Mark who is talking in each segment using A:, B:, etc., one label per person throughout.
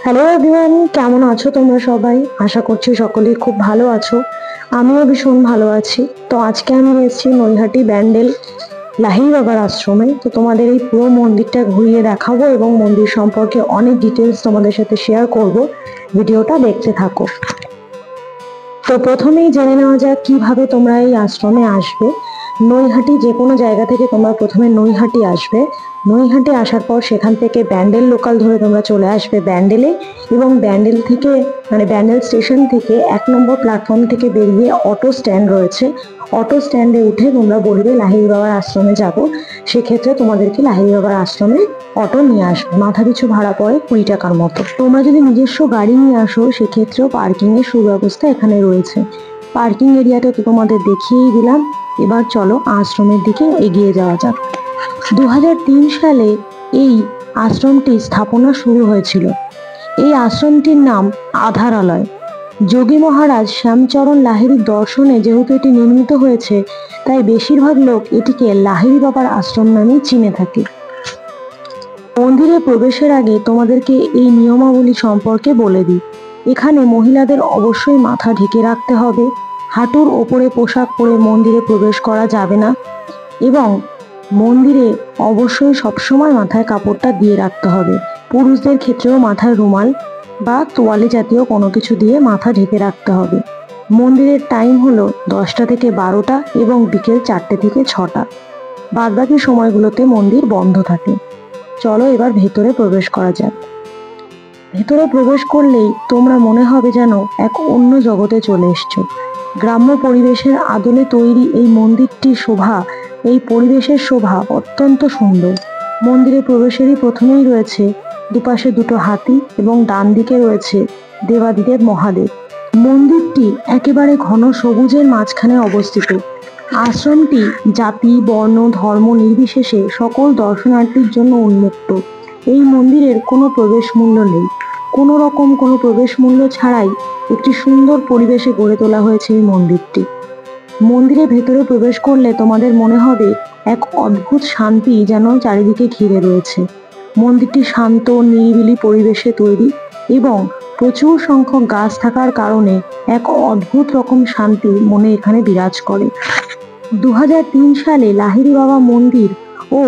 A: Hello everyone, কেমন আছো তোমরা সবাই? আশা করছি সকলেই খুব ভালো আছো। আমিও ভীষণ ভালো আছি। তো আজকে আমি এসেছি নৈহাটি ব্যান্ডেল লাহিড়ী বাবার আশ্রমে। তো তোমাদের এই পুরো মন্দিরটা ঘুরিয়ে দেখাবো এবং মন্দির সম্পর্কে অনেক ডিটেলস তোমাদের সাথে শেয়ার করব। ভিডিওটা দেখতে থাকো। তো প্রথমেই জেনে নেওয়া যাক কিভাবে তোমরা এই আশ্রমে আসবে। নৈহাটি যে কোনো জায়গা থেকে তোমরা প্রথমে নৈহাটি আসবে। নৈহাটি আসার পর সেখান থেকে ব্যান্ডেল লোকাল ধরে তোমরা চলে আসবে ব্যান্ডেলে, এবং ব্যান্ডেল থেকে ব্যান্ডেল স্টেশন থেকে 1 নম্বর প্ল্যাটফর্ম থেকে বেরিয়ে অটো স্ট্যান্ড রয়েছে। অটো স্ট্যান্ডে উঠে তোমরা বলবে লাহিড়ী বাবার আশ্রমে যাব। সেক্ষেত্রে তোমাদেরকে লাহিড়ী বাবার আশ্রমে অটো নিয়ে আসবে। মাথা পিছু ভাড়া পড়ে 20 টাকার মতো। তোমরা যদি নিজস্ব গাড়ি নিয়ে আসো সেক্ষেত্রেও পার্কিং এর সুব্যবস্থা এখানে রয়েছে। পার্কিং এরিয়াটা তো তোমাদের দেখিয়েই দিলাম। এবার চলো আশ্রমের দিকে এগিয়ে যাওয়া যাক। 2003 সালে এই আশ্রমটি স্থাপনা শুরু হয়েছিল। এই আশ্রমটির নাম আধারালয়। যোগী মহারাজ শ্যামচরণ লাহিড়ীর দর্শনে যেহেতু এটি নির্মিত হয়েছে, তাই বেশিরভাগ লোক এটিকে লাহিড়ী বাবার আশ্রম নামেই চিনে থাকে। মন্দিরে প্রবেশের আগে তোমাদেরকে এই নিয়মাবলী সম্পর্কে বলে দিই। এখানে মহিলাদের অবশ্যই মাথা ঢেকে রাখতে হবে। হাঁটুর ওপরে পোশাক পরে মন্দিরে প্রবেশ করা যাবে না, এবং মন্দিরে অবশ্যই সবসময় মাথায় কাপড়টা দিয়ে রাখতে হবে। পুরুষদের ক্ষেত্রেও মাথায় রুমাল বা তোয়ালে জাতীয় কোনো কিছু দিয়ে মাথা ঢেকে রাখতে হবে। মন্দিরের টাইম হলো 10টা থেকে 12টা এবং বিকেল 4টে থেকে 6টা। বাদবাকি সময়গুলোতে মন্দির বন্ধ থাকে। চলো এবার ভেতরে প্রবেশ করা যাক। ভেতরে প্রবেশ করলেই তোমরা মনে হবে যেন এক অন্য জগতে চলে এসছো। গ্রাম্য পরিবেশের আদলে তৈরি এই মন্দিরটির শোভা, এই পরিবেশের শোভা অত্যন্ত সুন্দর। মন্দিরে প্রবেশেরই প্রথমেই রয়েছে দুপাশে দুটো হাতি এবং ডান দিকে রয়েছে দেবাদিদেব মহাদেব। মন্দিরটি একেবারে ঘন সবুজের মাঝখানে অবস্থিত। আশ্রমটি জাতি, বর্ণ, ধর্ম নির্বিশেষে সকল দর্শনার্থীর জন্য উন্মুক্ত। এই মন্দিরের কোনো প্রবেশ মূল্য নেই। কোনো রকম কোনো প্রবেশ মূল্য ছাড়াই একটি সুন্দর পরিবেশে গড়ে তোলা হয়েছে এই মন্দিরটি। মন্দিরের ভেতরে প্রবেশ করলে তোমাদের মনে হবে এক অদ্ভুত শান্তি যেন চারিদিকে ঘিরে রয়েছে। মন্দিরটি শান্ত নিরিবিলি পরিবেশে তৈরি এবং প্রচুর সংখ্যক গাছ থাকার কারণে এক অদ্ভুত রকম শান্তি মনে এখানে বিরাজ করে। 2003 সালে লাহিড়ী বাবা মন্দির ও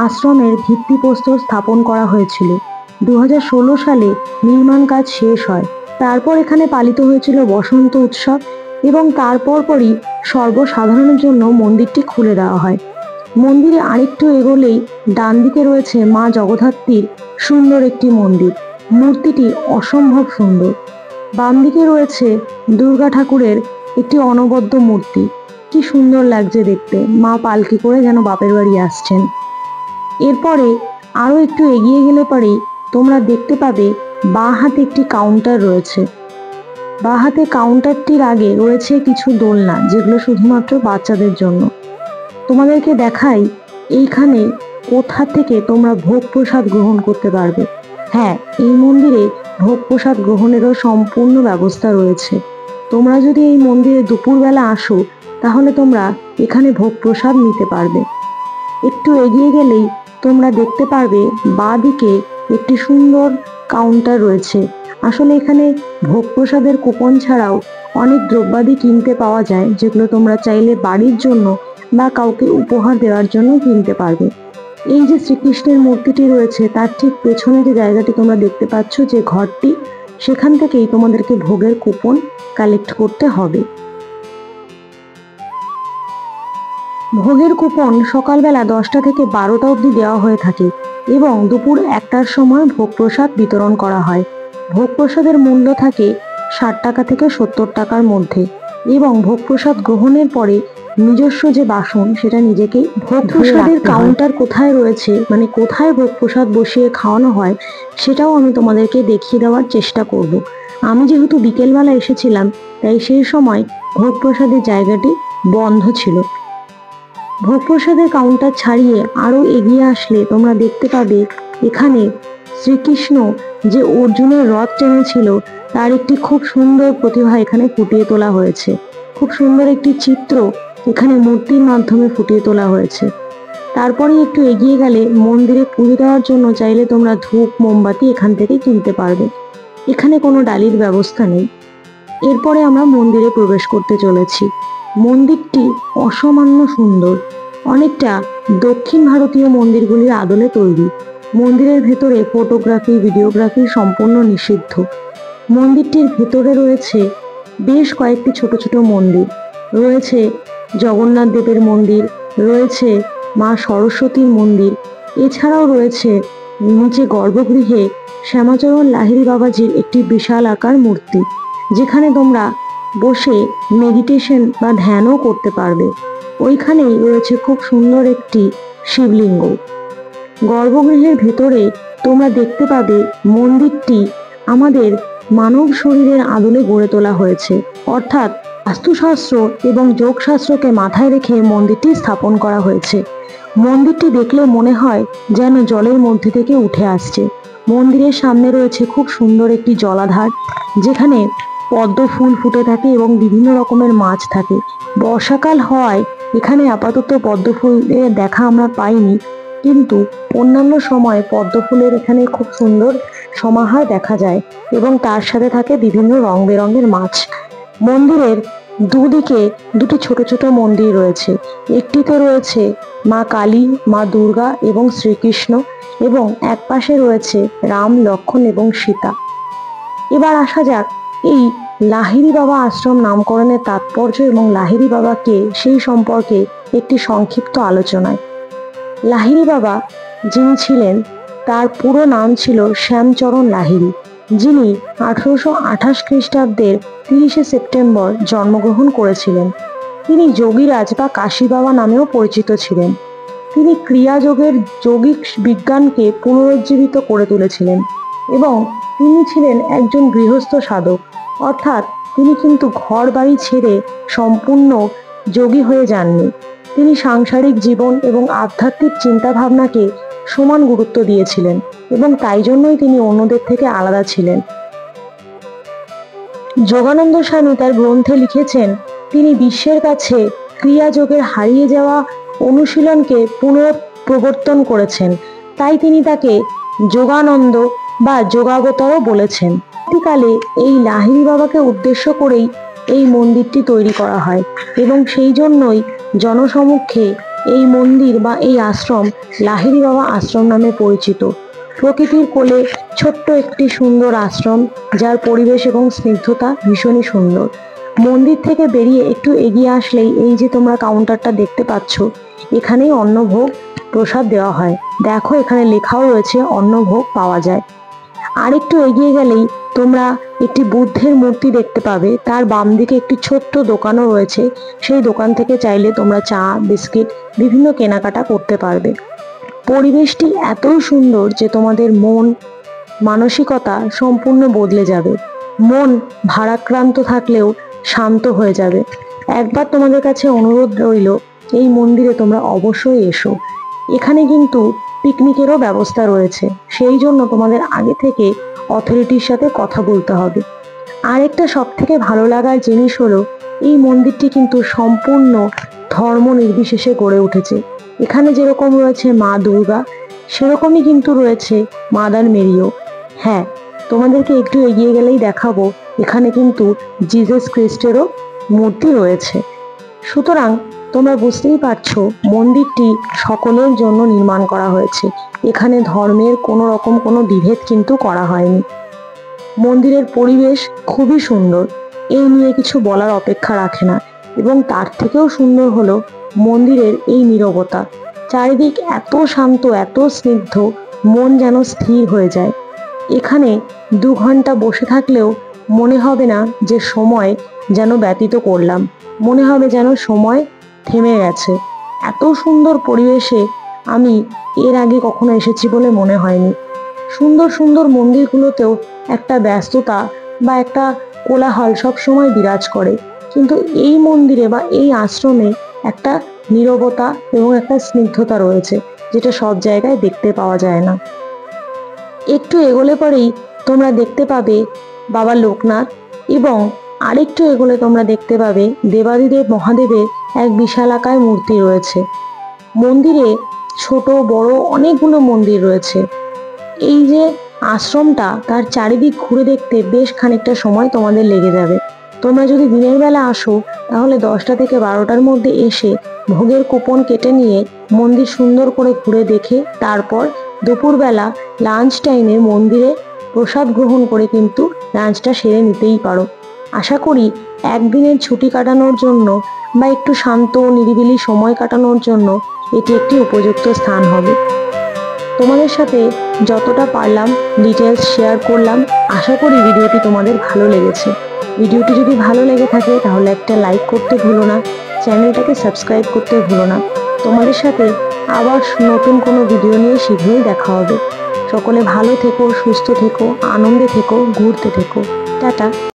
A: আশ্রমের ভিত্তিপ্রস্তর স্থাপন করা হয়েছিল। 2016 সালে নির্মাণ কাজ শেষ হয়। তারপর এখানে পালিত হয়েছিল বসন্ত উৎসব এবং তারপরই সর্বসাধারণের জন্য মন্দিরটি খুলে দেওয়া হয়। মন্দিরে আরেকটু এগোলেই ডান দিকে রয়েছে মা জগদ্ধাত্রীর সুন্দর একটি মন্দির। মূর্তিটি অসম্ভব সুন্দর। বাম দিকে রয়েছে দুর্গা ঠাকুরের একটি অনবদ্য মূর্তি। কি সুন্দর লাগছে দেখতে, মা পালকি করে যেন বাপের বাড়ি আসছেন। এরপরে আরো একটু এগিয়ে গেলে পরেই তোমরা দেখতে পাবে বাঁ হাতে একটি কাউন্টার রয়েছে। বাঁ হাতে কাউন্টারটির আগে রয়েছে কিছু দোলনা, যেগুলো শুধুমাত্র বাচ্চাদের জন্য। তোমাদেরকে দেখাই এইখানে কোথা থেকে তোমরা ভোগ প্রসাদ গ্রহণ করতে পারবে। হ্যাঁ, এই মন্দিরে ভোগ প্রসাদ গ্রহণেরও সম্পূর্ণ ব্যবস্থা রয়েছে। তোমরা যদি এই মন্দিরে দুপুরবেলা আসো তাহলে তোমরা এখানে ভোগ প্রসাদ নিতে পারবে। একটু এগিয়ে গেলেই তোমরা দেখতে পারবে বাঁ দিকে একটি সুন্দর কাউন্টার রয়েছে। আসলে এখানে ভোগ প্রসাদের কুপন ছাড়াও অনেক দ্রব্যাদি কিনতে পাওয়া যায়, যেগুলো তোমরা চাইলে বাড়ির জন্য বা কাউকে উপহার দেওয়ার জন্য কিনতে পারবে। এই যে শ্রীকৃষ্ণের মূর্তিটি রয়েছে তার ঠিক পেছনে যে জায়গাটি তোমরা দেখতে পাচ্ছ, যে ঘরটি, সেখান থেকেই তোমাদেরকে ভোগের কুপন কালেক্ট করতে হবে। ভোগের কুপন সকালবেলা 10টা থেকে 12টা অবধি দেওয়া হয়ে থাকে এবং দুপুর 1টার সময় ভোগ প্রসাদ বিতরণ করা হয়। ভোগ প্রসাদের মূল্য থাকে 60 টাকা থেকে 70 টাকার মধ্যে, এবং ভোগ প্রসাদ গ্রহণের পরে নিজস্ব যে বাসন সেটা নিজেকেই ভোগ প্রসাদের কাউন্টার কোথায় রয়েছে, কোথায় ভোগ প্রসাদ বসিয়ে খাওয়ানো হয়, সেটাও আমি তোমাদেরকে দেখিয়ে দেওয়ার চেষ্টা করব। আমি যেহেতু বিকেলবেলা এসেছিলাম তাই সেই সময় ভোগ প্রসাদের জায়গাটি বন্ধ ছিল। ভোগ প্রসাদের কাউন্টার ছাড়িয়ে আরো এগিয়ে আসলে তোমরা দেখতে পাবে এখানে শ্রীকৃষ্ণ যে অর্জুনের রথ টেনেছিল তার একটি খুব সুন্দর প্রতিভা এখানে ফুটিয়ে তোলা হয়েছে। খুব সুন্দর একটি চিত্র এখানে মূর্তির মাধ্যমে ফুটিয়ে তোলা হয়েছে। তারপরে একটু এগিয়ে গেলে মন্দিরে পুজো দেওয়ার জন্য চাইলে তোমরা ধূপ মোমবাতি এখান থেকে কিনতে পারবে। এখানে কোনো ডালির ব্যবস্থা নেই। এরপরে আমরা মন্দিরে প্রবেশ করতে চলেছি। মন্দিরটি অসামান্য সুন্দর, অনেকটা দক্ষিণ ভারতীয় মন্দিরগুলির আদলে তৈরি। মন্দিরের ভেতরে ফটোগ্রাফি, ভিডিওগ্রাফি সম্পূর্ণ নিষিদ্ধ। মন্দিরটির ভেতরে রয়েছে বেশ কয়েকটি ছোট ছোট মন্দির, রয়েছে জগন্নাথ দেবের মন্দির, রয়েছে মা সরস্বতীর মন্দির, এছাড়াও রয়েছে নিচে গর্ভগৃহে শ্যামাচরণ লাহিড়ী বাবাজির একটি বিশাল আকার মূর্তি, যেখানে তোমরা বসে মেডিটেশন বা ধ্যানও করতে পারবে। ওইখানেই রয়েছে খুব সুন্দর একটি শিবলিঙ্গ। গর্ভগৃহের ভেতরে তোমরা দেখতে পাবে মন্দিরটি আমাদের মানব শরীরের আদলে গড়ে তোলা হয়েছে, অর্থাৎ বাস্তুশাস্ত্র এবং যোগশাস্ত্রকে মাথায় রেখে মন্দিরটি স্থাপন করা হয়েছে। মন্দিরটি দেখলে মনে হয় যেন জলের মধ্যে থেকে উঠে আসছে। মন্দিরের সামনে রয়েছে খুব সুন্দর একটি জলাধার, যেখানে পদ্ম ফুল ফুটে থাকে এবং বিভিন্ন রকমের মাছ থাকে। বর্ষাকাল হওয়ায় এখানে আপাতত পদ্ম ফুলের দেখা আমরা পাইনি, কিন্তু অন্যান্য সময় পদ্ম ফুলের এখানে খুব সুন্দর সমাহার দেখা যায় এবং তার সাথে থাকে বিভিন্ন রং বেরঙের মাছ। মন্দিরের দুদিকে দুটি ছোট ছোট মন্দির রয়েছে। একটিতে রয়েছে মা কালী, মা দুর্গা এবং শ্রীকৃষ্ণ, এবং এক পাশে রয়েছে রাম, লক্ষ্মণ এবং সীতা। এবার আসা যাক এই লাহিড়ী বাবা আশ্রম নামকরণের তাৎপর্য এবং লাহিড়ী বাবাকে সেই সম্পর্কে একটি সংক্ষিপ্ত আলোচনায়। লাহিড়ী বাবা যিনি ছিলেন, তার পুরো নাম ছিল শ্যামচরণ লাহিড়ী, যিনি 1828 খ্রিস্টাব্দের 30শে সেপ্টেম্বর জন্মগ্রহণ করেছিলেন। তিনি যোগীরাজ বা কাশী বাবা নামেও পরিচিত ছিলেন। তিনি ক্রিয়াযোগের যৌগিক বিজ্ঞানকে পুনরুজ্জীবিত করে তুলেছিলেন এবং তিনি ছিলেন একজন গৃহস্থ সাধক, অর্থাৎ তিনি কিন্তু ঘর বাড়ি ছেড়ে সম্পূর্ণ যোগী হয়ে যাননি। তিনি সাংসারিক জীবন এবং আধ্যাত্মিক চিন্তাভাবনাকে সমান গুরুত্ব দিয়েছিলেন এবং তাই জন্যই তিনি অন্যদের থেকে আলাদা ছিলেন। যোগানন্দ স্বামী তার গ্রন্থে লিখেছেন, তিনি বিশ্বের কাছে ক্রিয়াযোগের হারিয়ে যাওয়া অনুশীলনকে পুনঃপ্রবর্তন করেছেন, তাই তিনি তাকে যোগানন্দ বা যোগাবতারও বলেছেন। পরবর্তীকালে এই লাহিড়ী বাবাকে উদ্দেশ্য করেই এই মন্দিরটি তৈরি করা হয় এবং সেই জন্যই জনসমক্ষে এই মন্দির বা এই আশ্রম লাহিড়ী বাবা আশ্রম নামে পরিচিত। প্রকৃতির কোলে ছোট্ট একটি সুন্দর আশ্রম, যার পরিবেশ এবং স্নিগ্ধতা ভীষণই সুন্দর। মন্দির থেকে বেরিয়ে একটু এগিয়ে আসলেই এই যে তোমরা কাউন্টারটা দেখতে পাচ্ছ, এখানেই অন্নভোগ প্রসাদ দেওয়া হয়। দেখো এখানে লেখাও রয়েছে অন্নভোগ পাওয়া যায়। আর একটু এগিয়ে গেলেই তোমরা একটি বুদ্ধের মূর্তি দেখতে পাবে। তার বাম দিকে একটি ছোট্ট দোকানও রয়েছে। সেই দোকান থেকে চাইলে তোমরা চা, বিস্কিট বিভিন্ন কেনাকাটা করতে পারবে। পরিবেশটি এতই সুন্দর যে তোমাদের মন মানসিকতা সম্পূর্ণ বদলে যাবে। মন ভারাক্রান্ত থাকলেও শান্ত হয়ে যাবে। একবার তোমাদের কাছে অনুরোধ রইল, এই মন্দিরে তোমরা অবশ্যই এসো। এখানে কিন্তু পিকনিকেরও ব্যবস্থা রয়েছে, সেই জন্য তোমাদের আগে থেকে অথরিটির সাথে কথা বলতে হবে। আরেকটা সব থেকে ভালো লাগার জিনিস হলো, এই মন্দিরটি কিন্তু সম্পূর্ণ ধর্ম নির্বিশেষে গড়ে উঠেছে। এখানে যেরকম রয়েছে মা দুর্গা, সেরকমই কিন্তু রয়েছে মাদার মেরিও। হ্যাঁ, তোমাদেরকে একটু এগিয়ে গেলেই দেখাবো এখানে কিন্তু জিসাস খ্রিস্টেরও মূর্তি রয়েছে। সুতরাং তোমরা বুঝতেই পারছো মন্দিরটি সকলের জন্য নির্মাণ করা হয়েছে। এখানে ধর্মের কোনো রকম কোনো বিভেদ কিন্তু করা হয়নি। মন্দিরের পরিবেশ খুবই সুন্দর, এই নিয়ে কিছু বলার অপেক্ষা রাখে না। এবং তার থেকেও সুন্দর হলো মন্দিরের এই নীরবতা। চারিদিক এত শান্ত, এত স্নিগ্ধ, মন যেন স্থির হয়ে যায়। এখানে 2 ঘন্টা বসে থাকলেও মনে হবে না যে সময় যেন ব্যতীত করলাম, মনে হবে যেন সময় থেমে গেছে। এত সুন্দর পরিবেশে আমি এর আগে কখনো এসেছি বলে মনে হয়নি। সুন্দর সুন্দর মন্দিরগুলোতেও একটা ব্যস্ততা বা একটা কোলাহল সব সময় বিরাজ করে, কিন্তু এই মন্দিরে বা এই আশ্রমে একটা নীরবতা এবং একটা স্নিগ্ধতা রয়েছে, যেটা সব জায়গায় দেখতে পাওয়া যায় না। একটু এগোলে পরেই তোমরা দেখতে পাবে বাবা লোকনাথ, এবং আরেকটু এগোলে তোমরা দেখতে পাবে দেবাদিদেব মহাদেবের এক বিশালাকায় মূর্তি রয়েছে। মন্দিরে ছোট বড় অনেকগুলো মন্দির রয়েছে। এই যে আশ্রমটা তার চারিদিক ঘুরে দেখতে বেশ খানিকটা সময় তোমাদের লেগে যাবে। তোমরা যদি দিনের বেলা আসো তাহলে 10টা থেকে 12টার মধ্যে এসে ভোগের কুপন কেটে নিয়ে মন্দির সুন্দর করে ঘুরে দেখে তারপর দুপুরবেলা লাঞ্চ টাইমে মন্দিরে প্রসাদ গ্রহণ করে কিন্তু লাঞ্চটা সেরে নিতেই পারো। আশা করি একদিনের ছুটি কাটানোর জন্য বা একটু শান্ত নিরিবিলি সময় কাটানোর জন্য এটি একটি উপযুক্ত স্থান হবে। তোমাদের সাথে যতটা পারলাম ডিটেলস শেয়ার করলাম। আশা করি ভিডিওটি তোমাদের ভালো লেগেছে। ভিডিওটি যদি ভালো লেগে থাকে তাহলে একটা লাইক করতে ভুলো না, চ্যানেলটাকে সাবস্ক্রাইব করতে ভুলো না। তোমাদের সাথে আবার নতুন কোনো ভিডিও নিয়ে শীঘ্রই দেখা হবে। সকলে ভালো থেকো, সুস্থ থেকো, আনন্দে থেকো, ঘুরতে থেকো। টাটা।